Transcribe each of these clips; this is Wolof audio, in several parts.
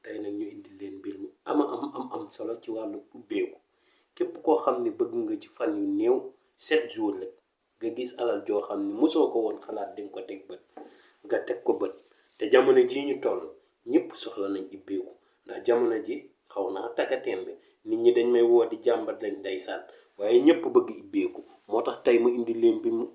tey nag ñu indi leen mbir mu am solo ci wàllu ubbeeku. képp koo xam ne bëgg nga ci fan yu néew 7 jours rek nga gis alal joo xam ne mosoo ko woon xalaat di nga ko teg bët nga teg ko bët. te jamono jii ñu toll ñëpp soxla nañ ubbeeku ndax jamono ji xaw naa taggatémbe nit ñi dañ may woo di jàmbat leen ndeysaan waaye ñëpp bëgg ubbeeku. moo tax tey mu indi leen mbir mu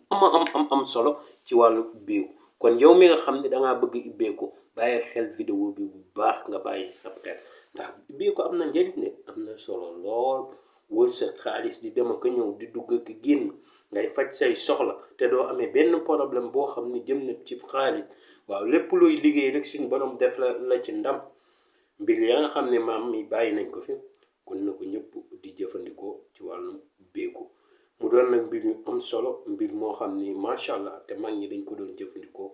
am solo ci wàllu ubbeeku. kon yow mi nga xam ne dangaa bëgg ubbeeku bàyyi xel vidéo bi bu baax nga bàyyi sa xel ndax ubbeeku am na njëriñ ne am na solo lool. wërsëg xaalis di dem ak ñëw di dugg ak génn ngay faj say soxla te doo amee benn problème boo xam ne jëm na ci xaalis. waaw lépp luy liggéey rek suñu borom def la ci ndam. mbir ya nga xam ne maam mi bàyyi nañ ko fi kon na ko ñëpp di jëfandikoo ci wàllum ubbeeku. mu doon nag mbir ñu am solo mbir moo xam ni macha allah te mag ñi dañ ko doon jëfandikoo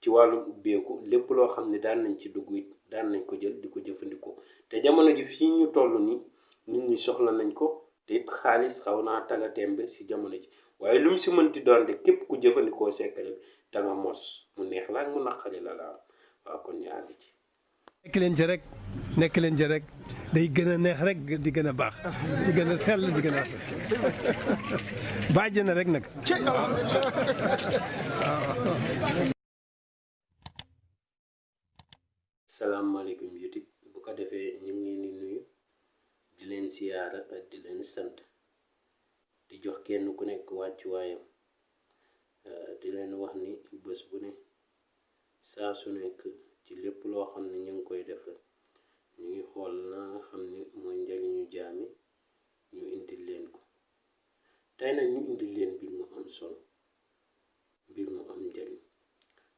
ci wàllum ubbeeku. lépp loo xam ne daan nañ ci dugg it daan nañ ko jël di ko jëfandikoo te jamono ji fii ñu toll nii nit ñi soxla nañ ko te it xaalis xaw naa taggatémbe si jamono ji waaye lu mu si mënti doon de képp ku jëfandikoo secret bi danga mos mu neex la mu naqari la waaw kon ñu àgg ci. nekk leen ci rek day gën a neex rek di gën a baax di gën a sell di gën a bàjj na rek nag. salaamaaleykum YouTube bu ko defee ñu ngi leen di nuyu di leen siyaara di leen sant di jox kenn ku nekk wàccuwaayam di leen wax ni bés bu ne saa su nekk ci lépp loo xam ne ñu ngi koy def rek ñu ngi xool la nga xam ne mooy njariñu jaami ñu indil leen ko. tey nag ñu indil leen mbir mu am solo mbir mu am njariñ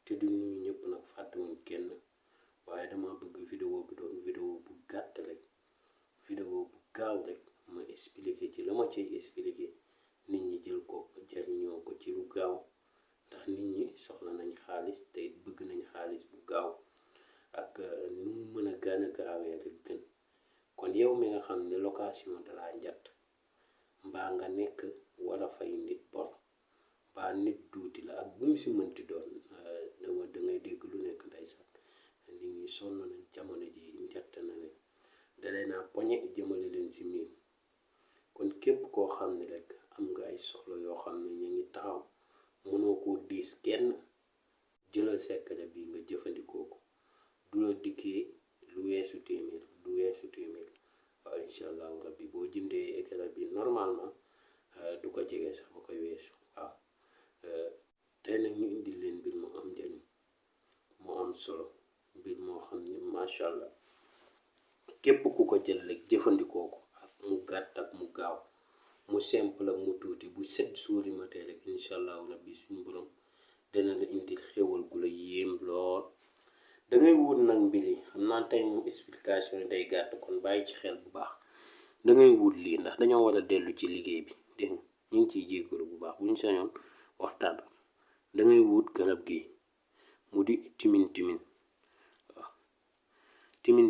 te du nuyu ñëpp nag fàttewuñ kenn waaye dama bëgg vidéo bi doon vidéo bu gàtt rek vidéo bu gaaw rek ma expliqué ci la ma ciy expliqué nit ñi jël ko jariñoo ko ci lu gaaw ndax nit ñi soxla nañ xaalis te bëgg nañ xaalis bu gaaw ak nu mu mën a gën a gaawee rek gën. kon yow mi nga xam ne location de la njatt mbaa nga nekk war a fay nit bor mbaa nit duuti la ak bu mu si mënti doon dangay dégg lu nekk ndeysaan nit ñi sonn nañ jamono ji njatt na leen dalee naa poñe jëmale leen si miin. kon képp koo xam ne rek am nga ay soxla yoo xam ne ñu ngi taxaw mënoo koo diis kenn jëlal secret bi nga jëfandikoo ko du la dikkee lu weesu téeméer du weesu téeméer waaw incha allahu rabbi boo jëndee écran bi normalement du ko jege sax ba koy weesu waaw. tey nag ñu indil leen mbir mu am njariñ mu am solo mbir moo xam ne macha allah képp ku ko jël rek jëfandikoo ko ak mu gàtt ak mu gaaw mu simple ak mu tuuti bu 7 jours yi matee rek incha allahu rabbi suñu borom dana la indil xéwal gu la yéem lool. dangay wut nag mbir yi xam naa tey moom explication yi day gàtt kon bàyyi ci xel bu baax. dangay wut lii ndax dañoo war a dellu ci liggéey bi dégg ñu ngi ciy jéggalu bu baax bu ñu sañoon waxtaan. dangay wut garab gi mu di timin waaw timin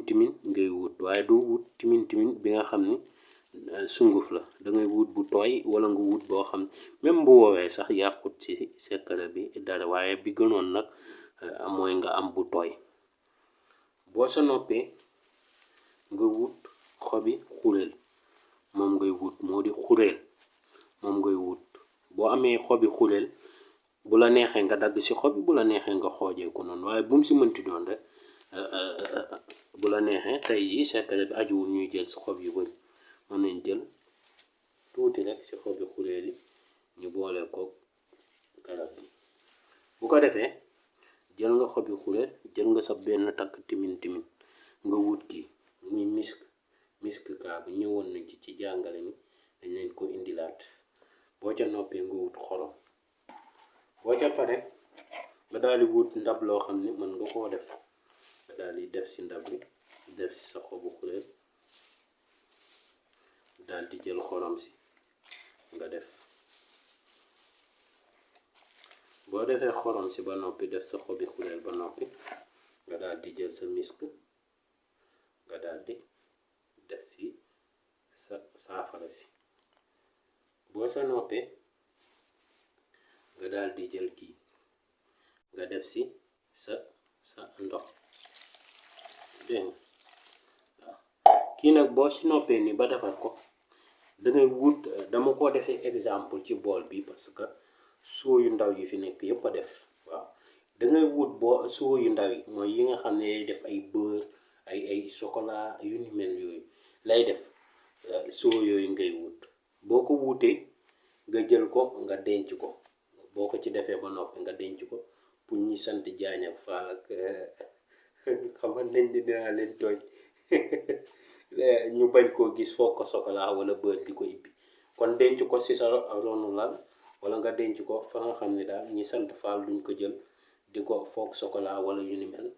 ngay wut waaye doo wut timin bi nga xam ni sunguf la. dangay wut bu tooy wala nga wut boo xam même bu woowee sax yàqut ci secret bi dara waaye bi gënoon nag mooy nga am bu tooy. boo sa noppee nga wut xobi xureel moom ngay wut moo di xureel moom ngay wut. boo amee xobi xureel bu la neexee nga dagg ci xobi bu la neexee nga xoojee ko noonu waaye bu mu si mënti doon rek bu la neexee tey jii secret bi ajuwul ñuy jël ci xob yu bari mën nañ jël tuuti rek ci xobi xureel yi ñu boole ko garab gi. bu ko defee jël nga xobi xureel jël nga sa benn takk timin nga wut kii muy misk kaa bi ñëwoon nañ ci jàngale mi dañ leen ko indilaat. boo ca noppee nga wut xorom boo ca pare nga daal di wut ndab loo xam ne mën nga koo def nga daal di def ci ndab bi def ci sa xobu xureel daal di jël xorom si nga def. boo defee xorom si ba noppi def sa xobi xureel ba noppi nga daal di jël sa misk nga daal di def ci sa saafara si. boo sa noppee nga daal di jël kii nga def ci sa ndox dégg kii nag boo si noppee nii ba defar ko dangay wut dama ko defee exemple ci bool bi parce que soo yu ndaw yi fi nekk yëpp a def waaw dangay wut boo soo yu ndaw yi mooy yi nga xam ne lay def ay beurre ay chocolat yu ni mel yooyu lay def soo yooyu ngay wut boo ko wutee nga jël ko nga denc ko boo ko ci defee ba noppi nga denc ko pour ñi sant Jaañ ak Faal ak xamal nañ ni dinaa leen tooñ ñu bañ koo gis foog ko chocolat wala beurre di ko ibbi kon denc ko si sa ronu lal wala nga denc ko fa nga xam ne daal ñi sant Faal duñ ko jël di ko foog chocolat wala yu ni mel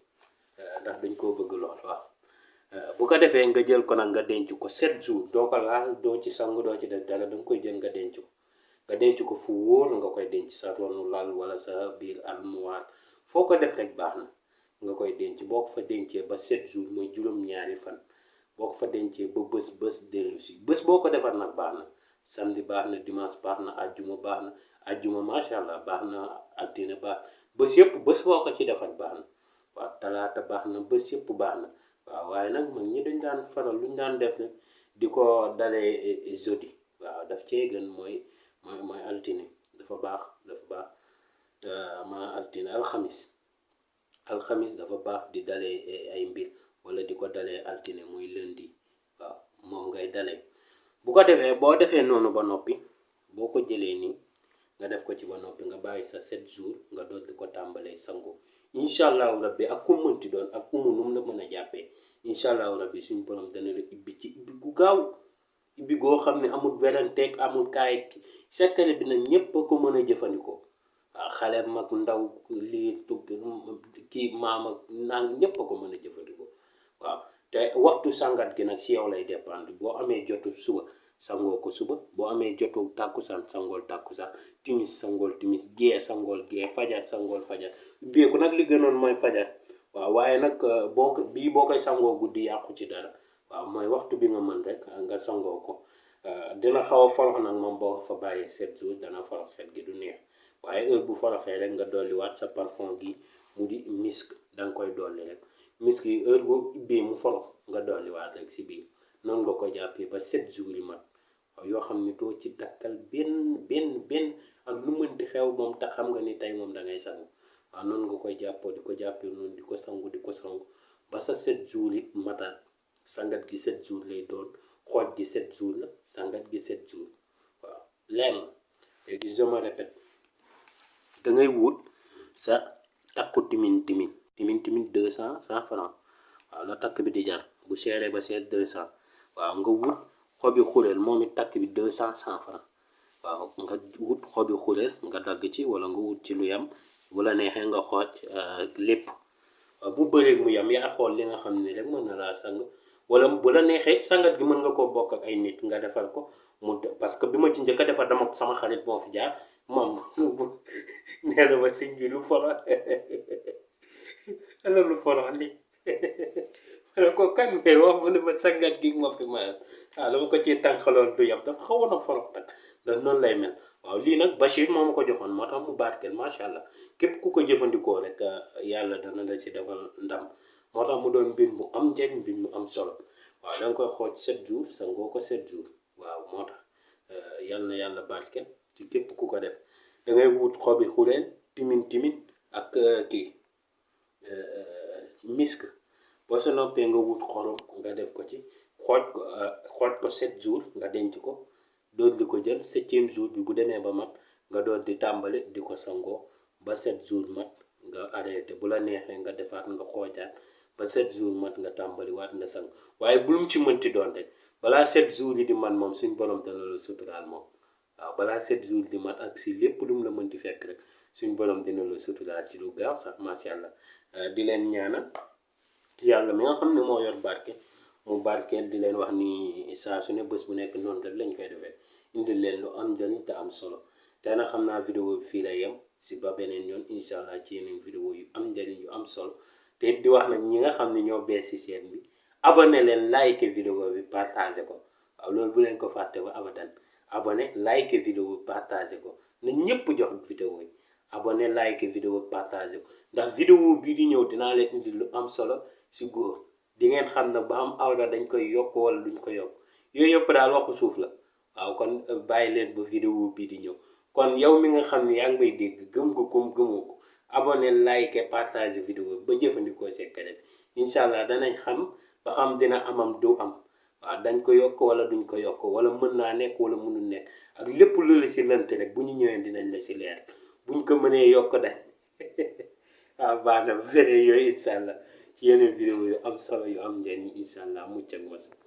ndax dañ koo bëgg lool waaw bu ko defee nga jël ko nag nga denc ko 7 jours doo ko laal doo ci sangu doo ci def dara danga koy jël nga denc ko fu wóor nga koy denc sa ronu lal wala sa biir armoire foo ko def rek baax na nga koy denc boo ko fa dencee ba 7 jours mooy juróom-ñaari fan boo ko fa dencee ba bés dellu si bés boo ko defar nag baax na samedi baax na dimanche baax na ajjuma baax na ajjuma macha allah baax na altine baax bés yëpp bés boo ko ci defar baax na waaw talaata baax na bés yëpp baax na waaw waaye nag mag ñi dañ daan faral luñ daan def nag di ko dalee jeudi waaw daf cee gën mooy altine dafa baax ma altine alxamis dafa baax di dalee ay mbir wala di ko dalee altine muy lundi waaw moom ngay dalee bu ko defee boo defee noonu ba noppi boo ko jëlee nii nga def ko ci ba noppi nga bàyyi sa 7 jours nga doon di ko tàmbalee sangu incha allahu rabbi ak ku mënti doon ak umu nu mu la mën a jàppee incha allahu rabbi suñu borom dana la ibbi ci ibbi gu gaaw ibbi goo xam ne amul weranteeg amul kaay secret bi nag ñépp a ko mën a jëfandikoo waaw xale mag ndaw lii tugg kii maam ak nang ñépp a ko mën a jëfandikoo waaw te waxtu sangat gi nag si yow lay dépendre boo amee jotu suba sangoo ko suba boo amee jotu tàkkusaan sangool tàkkusaan timis sangool timis gee sangool gee fajar sangool fajar ubbeeku nag li gënoon mooy fajar waaw waaye nag boo koy sangoo guddi yàqu ci dara waaw mooy waxtu bi nga mën rek nga sangoo ko dina xaw a forox nag moom boo fa bàyyee 7 jours dana forox xet gi du neex waaye heure bu foroxee rek nga dolli waat sa parfum gi mu di misk danga koy dolli rek misk yi heure boo ubbee mu forox nga dolli waat rek si biir noonu nga ko jàppee ba 7 jours yi mat waaw yoo xam ne doo ci dakkal benn ak lu mënti xew moom tax xam nga ni tey moom da ngay sangu waaw noonu nga koy jàppoo di ko jàppee noonu di ko sangu ba sa 7 jours it mataat sangat gi 7 jours lay doon xooj gi 7 jours la sangat gi 7 jours waaw lenn léegi je me répète dangay wut sa takku timin 200 francs waaw la takk bi di jar bu seeree ba seet 200 waaw nga wut xobi xureel moom it takk bi 200 francs waaw nga wut xobi xureel nga dagg ci wala nga wut ci lu yam bu la neexee nga xooj lépp waaw bu bëreeg mu yam yaa xool li nga xam ne rek mën na laa sang wala bu la neexee sangat gi mën nga koo bokk ak ay nit nga defar ko parce que bi ma ci njëkk a defar dama sama xarit moo fi jaar moom nee na ma sëñ bi lu forox ala lu forox li ma ko kan ngay wax mu ne ma sangat gi ma fi mayal waaw dama ko ci tànqaloon du yam dafa xawoon a forox nag ndax noonu lay mel waaw lii nag Bachir moo ma ko joxoon moo tax mu barkeel macha allah képp ku ko jëfandikoo rek yàlla dana la ci defal ndam moo tax mu doon mbir mu am njëriñ mbir mu am solo waaw da nga koy xooj 7 jours sangoo ko 7 jours waaw moo tax yàlla barkeel ci képp ku ko def da ngay wut xobi xureel timin ak kii misk boo sa noppee nga wut xorom nga def ko ci xooj ko 7 jours nga denc ko dool di ko jël 7e jour bi bu demee ba mat nga dool di tàmbali di ko sangoo ba 7 jours mat nga arrêté bu la neexee nga defaat nga xoojaat ba 7 jours mat nga tàmbali waat nga sang waaye bu mu ci mënti doon rek balaa 7 jours yi di man moom suñ borom dana la suturaal moom waaw balaa 7 jours di mat ak si lépp lu mu la mënti fekk rek suñ borom dina la suturaal ci lu gaaw sax macha allah di leen ñaanal yàlla mi nga xam ne moo yor barke mu barkeel di leen wax ni saa su ne bés bu nekk noonu rek lañ koy defee indil leen lu am njëriñ te am solo te nag xam naa vidéo bi fii lay yem si ba beneen yoon incha allah ci yeneen vidéo yu am njëriñ yu am solo te di wax nag ñi nga xam ne ñoo bees si chaîne bi abonné leen like vidéo bi partagé ko waaw loolu bu leen ko fàtte ba abadan abonné like vidéo bi partagé ko na ñépp jox vidéo yi abonné like vidéo bi partagé ko ndax vidéo bii di ñëw dinaa leen indi lu am solo si góor di ngeen xam ne ba am awra dañ koy yokk wala duñ ko yokk yooyu yëpp daal waxu suuf la waaw. kon bàyyi leen ba vidéo bii di ñëw. kon yow mi nga xam ne yaa ngi may dégg gëm nga ko gëmoo ko abonné like partage vidéo ba jëfandikoo secret incha allah danañ xam ba xam dina amam du am waaw dañ ko yokk wala duñ ko yokk wala mën naa nekk wala mënul nekk ak lépp lu la si lënt rek bu ñu ñëwee dinañ la si leer buñ ko mënee yokk dañ waaw baax na ba feneen yooyu incha allah ci yeneen vidéo yu am solo yu am njëriñ incha allah mucc ak mos